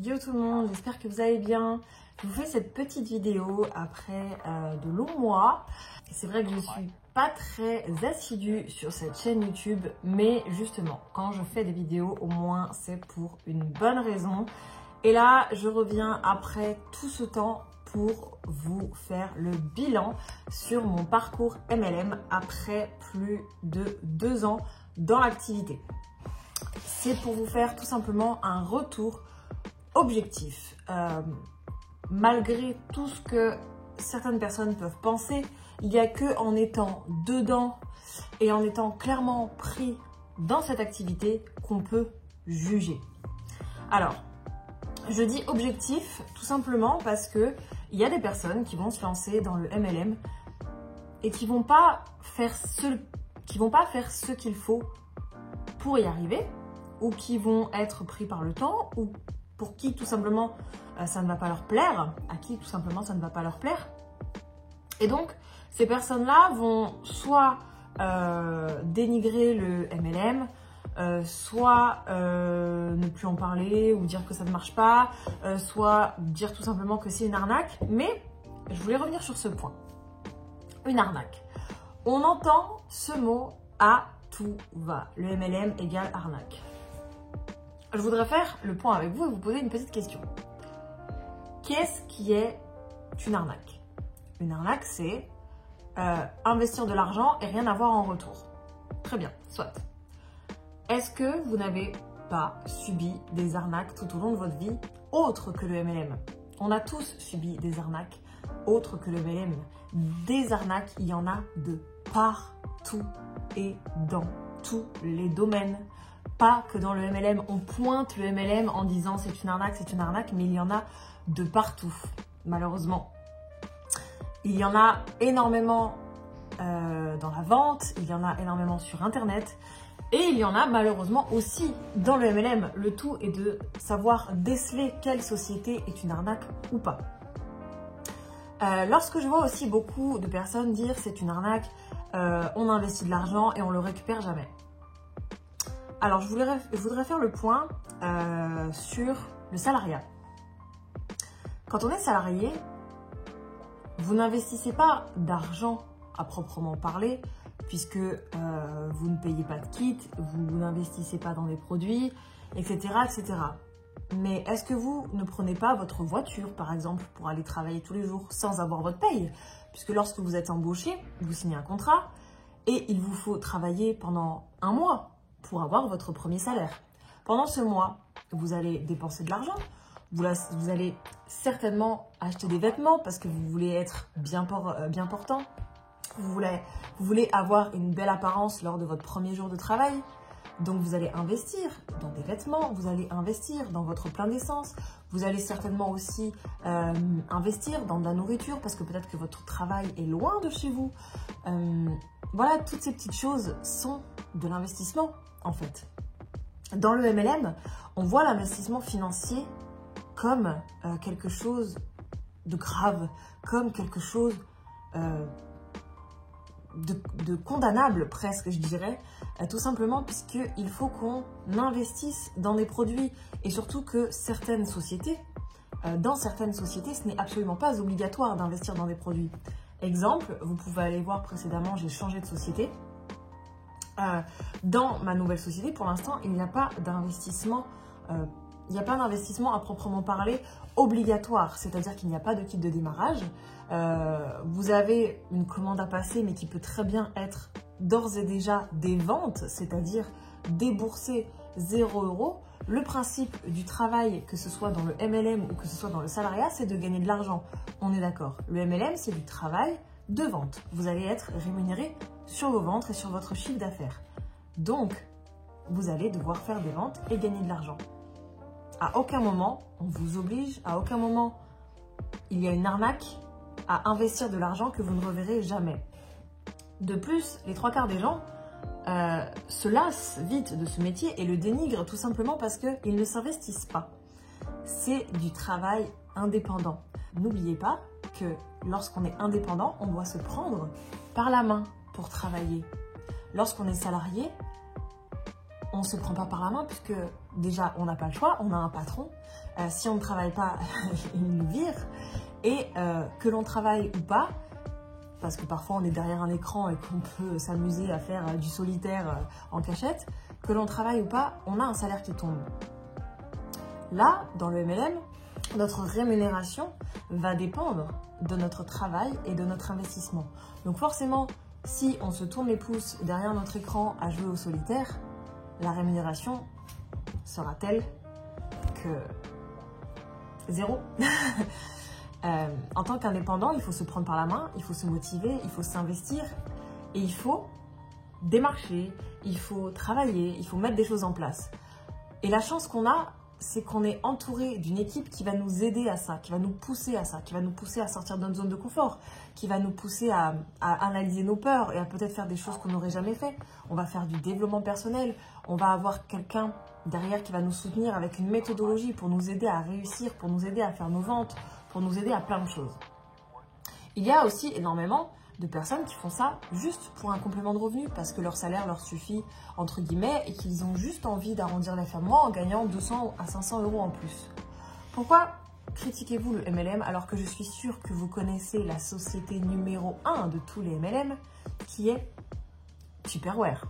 Yo tout le monde, j'espère que vous allez bien. Je vous fais cette petite vidéo après de longs mois. C'est vrai que je suis pas très assidue sur cette chaîne YouTube, mais justement, quand je fais des vidéos, au moins c'est pour une bonne raison. Et là, je reviens après tout ce temps pour vous faire le bilan sur mon parcours MLM après plus de 2 ans dans l'activité. C'est pour vous faire tout simplement un retour objectif. Malgré tout ce que certaines personnes peuvent penser, il n'y a que en étant dedans et en étant clairement pris dans cette activité qu'on peut juger. Alors, je dis objectif tout simplement parce que il y a des personnes qui vont se lancer dans le MLM et qui vont pas faire ce qu'il faut pour y arriver, ou qui vont être pris par le temps, ou pour qui tout simplement ça ne va pas leur plaire, à qui tout simplement ça ne va pas leur plaire. Et donc ces personnes-là vont soit dénigrer le MLM, soit ne plus en parler ou dire que ça ne marche pas, soit dire tout simplement que c'est une arnaque. Mais je voulais revenir sur ce point. Une arnaque. On entend ce mot à tout va. Le MLM égale arnaque. Je voudrais faire le point avec vous et vous poser une petite question. Qu'est-ce qui est une arnaque? Une arnaque, c'est investir de l'argent et rien avoir en retour. Très bien, soit. Est-ce que vous n'avez pas subi des arnaques tout au long de votre vie autres que le MLM? On a tous subi des arnaques autres que le MLM. Des arnaques, il y en a de partout et dans tous les domaines. Pas que dans le MLM, on pointe le MLM en disant c'est une arnaque, mais il y en a de partout, malheureusement. Il y en a énormément dans la vente, il y en a énormément sur Internet, et il y en a malheureusement aussi dans le MLM. Le tout est de savoir déceler quelle société est une arnaque ou pas. Lorsque je vois aussi beaucoup de personnes dire c'est une arnaque, on investit de l'argent et on le récupère jamais. Alors, je voudrais faire le point sur le salariat. Quand on est salarié, vous n'investissez pas d'argent à proprement parler, puisque vous ne payez pas de kit, vous n'investissez pas dans des produits, etc., etc. Mais est-ce que vous ne prenez pas votre voiture, par exemple, pour aller travailler tous les jours sans avoir votre paye? Puisque lorsque vous êtes embauché, vous signez un contrat et il vous faut travailler pendant 1 mois pour avoir votre premier salaire. Pendant ce mois, vous allez dépenser de l'argent, vous allez certainement acheter des vêtements parce que vous voulez être bien portant, vous voulez avoir une belle apparence lors de votre premier jour de travail, donc vous allez investir dans des vêtements, vous allez investir dans votre plein d'essence, vous allez certainement aussi investir dans de la nourriture parce que peut-être que votre travail est loin de chez vous. Voilà, toutes ces petites choses sont de l'investissement en fait. Dans le MLM, on voit l'investissement financier comme quelque chose de grave, comme quelque chose de condamnable presque, je dirais, tout simplement puisqu'il faut qu'on investisse dans des produits et surtout que certaines sociétés, dans certaines sociétés, ce n'est absolument pas obligatoire d'investir dans des produits. Exemple, vous pouvez aller voir précédemment, j'ai changé de société. Dans ma nouvelle société, pour l'instant, il n'y a pas d'investissement à proprement parler obligatoire, c'est-à-dire qu'il n'y a pas de kit de démarrage. Vous avez une commande à passer, mais qui peut très bien être d'ores et déjà des ventes, c'est-à-dire débourser 0 €. Le principe du travail, que ce soit dans le MLM ou que ce soit dans le salariat, c'est de gagner de l'argent. On est d'accord. Le MLM, c'est du travail de vente. Vous allez être rémunéré sur vos ventes et sur votre chiffre d'affaires. Donc, vous allez devoir faire des ventes et gagner de l'argent. À aucun moment, on vous oblige, à aucun moment, il y a une arnaque à investir de l'argent que vous ne reverrez jamais. De plus, les 3/4 des gens se lassent vite de ce métier et le dénigrent tout simplement parce qu'ils ne s'investissent pas. C'est du travail indépendant. N'oubliez pas que lorsqu'on est indépendant, on doit se prendre par la main pour travailler. Lorsqu'on est salarié, on ne se prend pas par la main puisque déjà on n'a pas le choix, on a un patron. Si on ne travaille pas, il nous vire. Et que l'on travaille ou pas, parce que parfois on est derrière un écran et qu'on peut s'amuser à faire du solitaire en cachette, que l'on travaille ou pas, on a un salaire qui tombe. Là, dans le MLM, notre rémunération va dépendre de notre travail et de notre investissement. Donc forcément, si on se tourne les pouces derrière notre écran à jouer au solitaire, la rémunération sera telle que zéro. En tant qu'indépendant, il faut se prendre par la main, il faut se motiver, il faut s'investir et il faut démarcher, il faut travailler, il faut mettre des choses en place. Et la chance qu'on a, c'est qu'on est entouré d'une équipe qui va nous aider à ça, qui va nous pousser à ça, qui va nous pousser à sortir de notre zone de confort, qui va nous pousser à analyser nos peurs et à peut-être faire des choses qu'on n'aurait jamais fait. On va faire du développement personnel, on va avoir quelqu'un derrière qui va nous soutenir avec une méthodologie pour nous aider à réussir, pour nous aider à faire nos ventes, pour nous aider à plein de choses. Il y a aussi énormément de personnes qui font ça juste pour un complément de revenu parce que leur salaire leur suffit, entre guillemets, et qu'ils ont juste envie d'arrondir les fins de mois en gagnant 200 à 500 euros en plus. Pourquoi critiquez-vous le MLM alors que je suis sûre que vous connaissez la société numéro 1 de tous les MLM qui est Tupperware?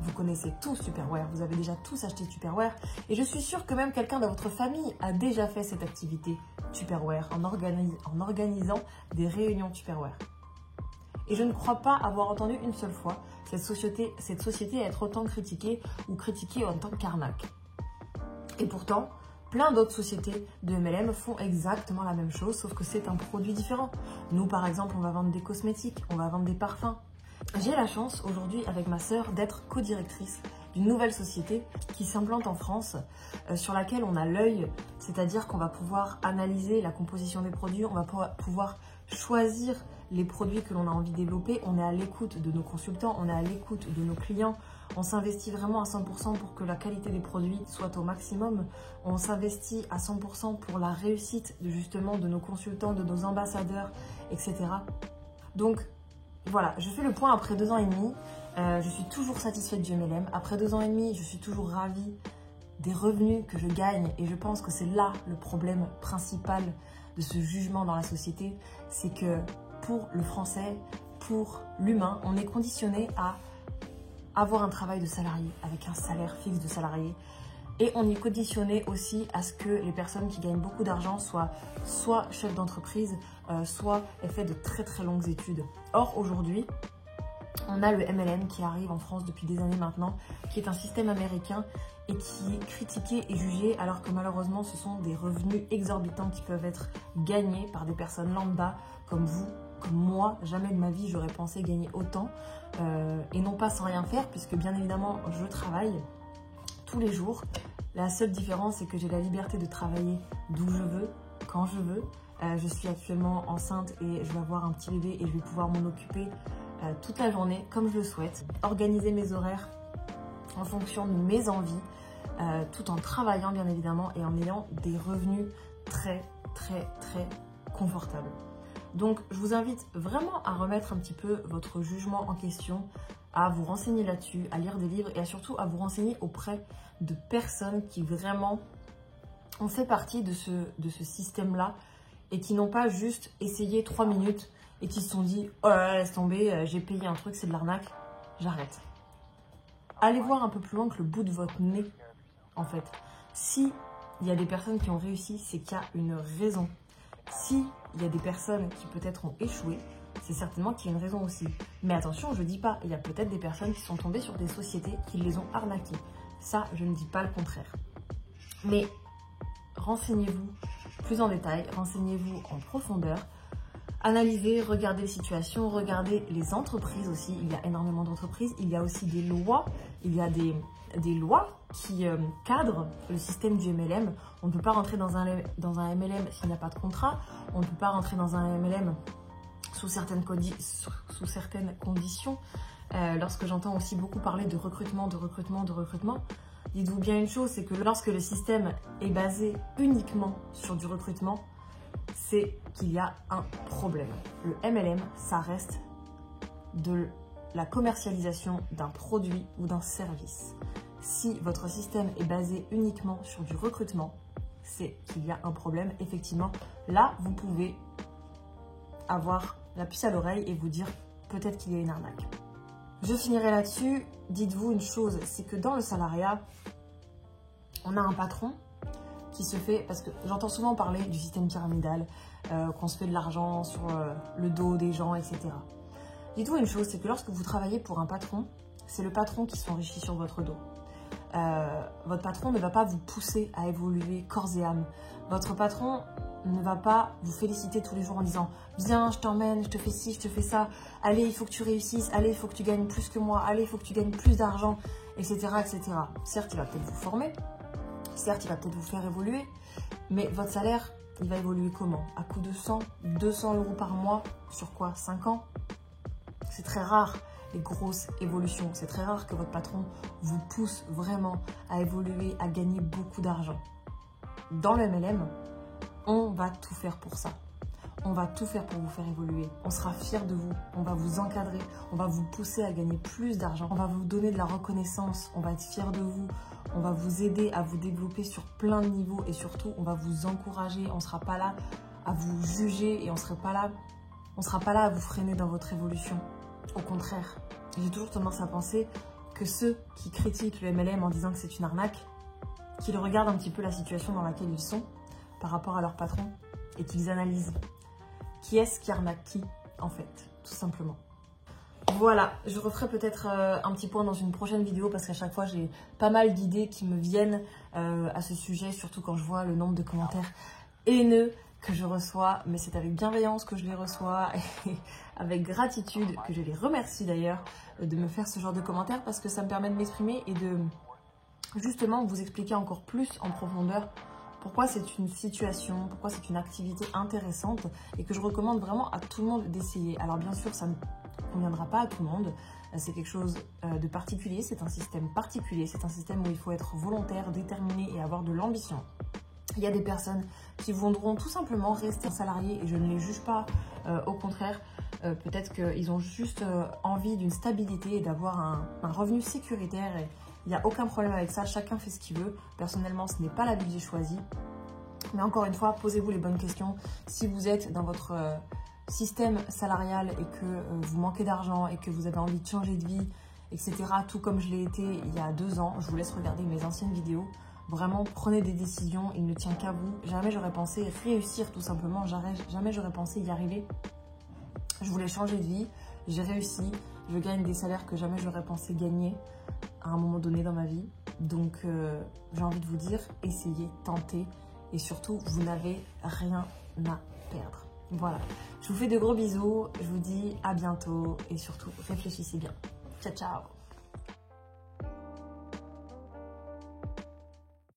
Vous connaissez tous Tupperware, vous avez déjà tous acheté Tupperware et je suis sûre que même quelqu'un de votre famille a déjà fait cette activité Tupperware en organisant des réunions Tupperware. Et je ne crois pas avoir entendu une seule fois cette société être autant critiquée ou critiquée en tant qu'arnaque. Et pourtant, plein d'autres sociétés de MLM font exactement la même chose, sauf que c'est un produit différent. Nous, par exemple, on va vendre des cosmétiques, on va vendre des parfums. J'ai la chance aujourd'hui avec ma sœur d'être co-directrice d'une nouvelle société qui s'implante en France, sur laquelle on a l'œil, c'est-à-dire qu'on va pouvoir analyser la composition des produits, on va pouvoir choisir les produits que l'on a envie de développer, on est à l'écoute de nos consultants, on est à l'écoute de nos clients, on s'investit vraiment à 100% pour que la qualité des produits soit au maximum, on s'investit à 100% pour la réussite justement de nos consultants, de nos ambassadeurs, etc. Donc voilà, je fais le point après 2 ans et demi, je suis toujours satisfaite du MLM, après 2 ans et demi, je suis toujours ravie des revenus que je gagne et je pense que c'est là le problème principal de ce jugement dans la société, c'est que pour le français, pour l'humain, on est conditionné à avoir un travail de salarié avec un salaire fixe de salarié et on est conditionné aussi à ce que les personnes qui gagnent beaucoup d'argent soient soit chefs d'entreprise, soit aient fait de très très longues études. Or aujourd'hui, on a le MLM qui arrive en France depuis des années maintenant, qui est un système américain et qui est critiqué et jugé alors que malheureusement ce sont des revenus exorbitants qui peuvent être gagnés par des personnes lambda comme vous, comme moi. Jamais de ma vie j'aurais pensé gagner autant et non pas sans rien faire puisque bien évidemment je travaille tous les jours. La seule différence c'est que j'ai la liberté de travailler d'où je veux, quand je veux. Je suis actuellement enceinte et je vais avoir un petit bébé et je vais pouvoir m'en occuper toute la journée comme je le souhaite, organiser mes horaires en fonction de mes envies, tout en travaillant bien évidemment et en ayant des revenus très très très confortables. Donc je vous invite vraiment à remettre un petit peu votre jugement en question, à vous renseigner là-dessus, à lire des livres et surtout à vous renseigner auprès de personnes qui vraiment ont fait partie de ce système-là et qui n'ont pas juste essayé 3 minutes et qui se sont dit « Oh là là, laisse tomber, j'ai payé un truc, c'est de l'arnaque, j'arrête ». Allez voir un peu plus loin que le bout de votre nez, en fait. Si il y a des personnes qui ont réussi, c'est qu'il y a une raison. Si il y a des personnes qui peut-être ont échoué, c'est certainement qu'il y a une raison aussi. Mais attention, je ne dis pas, il y a peut-être des personnes qui sont tombées sur des sociétés qui les ont arnaquées. Ça, je ne dis pas le contraire. Mais renseignez-vous plus en détail, renseignez-vous en profondeur. Analysez, regardez les situations, regardez les entreprises aussi. Il y a énormément d'entreprises. Il y a aussi des lois. Il y a des lois qui cadrent le système du MLM. On ne peut pas rentrer dans un MLM s'il n'y a pas de contrat. On ne peut pas rentrer dans un MLM sous certaines conditions. Lorsque j'entends aussi beaucoup parler de recrutement, dites-vous bien une chose, c'est que lorsque le système est basé uniquement sur du recrutement, c'est qu'il y a un problème. Le MLM, ça reste de la commercialisation d'un produit ou d'un service. Si votre système est basé uniquement sur du recrutement, c'est qu'il y a un problème. Effectivement, là, vous pouvez avoir la puce à l'oreille et vous dire peut-être qu'il y a une arnaque. Je finirai là-dessus. Dites-vous une chose, c'est que dans le salariat, on a un patron qui se fait, parce que j'entends souvent parler du système pyramidal, qu'on se fait de l'argent sur le dos des gens, etc. Dites-vous une chose, c'est que lorsque vous travaillez pour un patron, c'est le patron qui s'enrichit sur votre dos. Votre patron ne va pas vous pousser à évoluer corps et âme. Votre patron ne va pas vous féliciter tous les jours en disant « Viens, je t'emmène, je te fais ci, je te fais ça. Allez, il faut que tu réussisses. Allez, il faut que tu gagnes plus que moi. Allez, il faut que tu gagnes plus d'argent, etc. etc. » Certes, il va peut-être vous former. Certes, il va peut-être vous faire évoluer. Mais votre salaire, il va évoluer comment? À coût de 100, 200 € par mois. Sur quoi? 5 ans? C'est très rare. Les grosses évolutions. C'est très rare que votre patron vous pousse vraiment à évoluer, à gagner beaucoup d'argent. Dans le MLM, on va tout faire pour ça. On va tout faire pour vous faire évoluer. On sera fiers de vous. On va vous encadrer. On va vous pousser à gagner plus d'argent. On va vous donner de la reconnaissance. On va être fiers de vous. On va vous aider à vous développer sur plein de niveaux. Et surtout, on va vous encourager. On ne sera pas là à vous juger et on ne sera pas là à vous freiner dans votre évolution. Au contraire, j'ai toujours tendance à penser que ceux qui critiquent le MLM en disant que c'est une arnaque, qu'ils regardent un petit peu la situation dans laquelle ils sont par rapport à leur patron et qu'ils analysent qui est-ce qui arnaque qui, en fait, tout simplement. Voilà, je referai peut-être un petit point dans une prochaine vidéo parce qu'à chaque fois, j'ai pas mal d'idées qui me viennent à ce sujet, surtout quand je vois le nombre de commentaires haineux que je reçois, mais c'est avec bienveillance que je les reçois et avec gratitude que je les remercie d'ailleurs de me faire ce genre de commentaires parce que ça me permet de m'exprimer et de justement vous expliquer encore plus en profondeur pourquoi c'est une situation, pourquoi c'est une activité intéressante et que je recommande vraiment à tout le monde d'essayer. Alors bien sûr, ça ne conviendra pas à tout le monde, c'est quelque chose de particulier, c'est un système particulier, c'est un système où il faut être volontaire, déterminé et avoir de l'ambition. Il y a des personnes qui voudront tout simplement rester salariés et je ne les juge pas, au contraire, peut-être qu'ils ont juste envie d'une stabilité et d'avoir un revenu sécuritaire et il n'y a aucun problème avec ça, chacun fait ce qu'il veut. Personnellement, ce n'est pas la vie que j'ai choisie. Mais encore une fois, posez-vous les bonnes questions. Si vous êtes dans votre système salarial et que vous manquez d'argent et que vous avez envie de changer de vie, etc., tout comme je l'ai été il y a 2 ans, je vous laisse regarder mes anciennes vidéos. Vraiment, prenez des décisions, il ne tient qu'à vous. Jamais j'aurais pensé réussir tout simplement, jamais j'aurais pensé y arriver. Je voulais changer de vie, j'ai réussi, je gagne des salaires que jamais j'aurais pensé gagner à un moment donné dans ma vie. Donc, j'ai envie de vous dire, essayez, tentez et surtout, vous n'avez rien à perdre. Voilà, je vous fais de gros bisous, je vous dis à bientôt et surtout, réfléchissez bien. Ciao, ciao!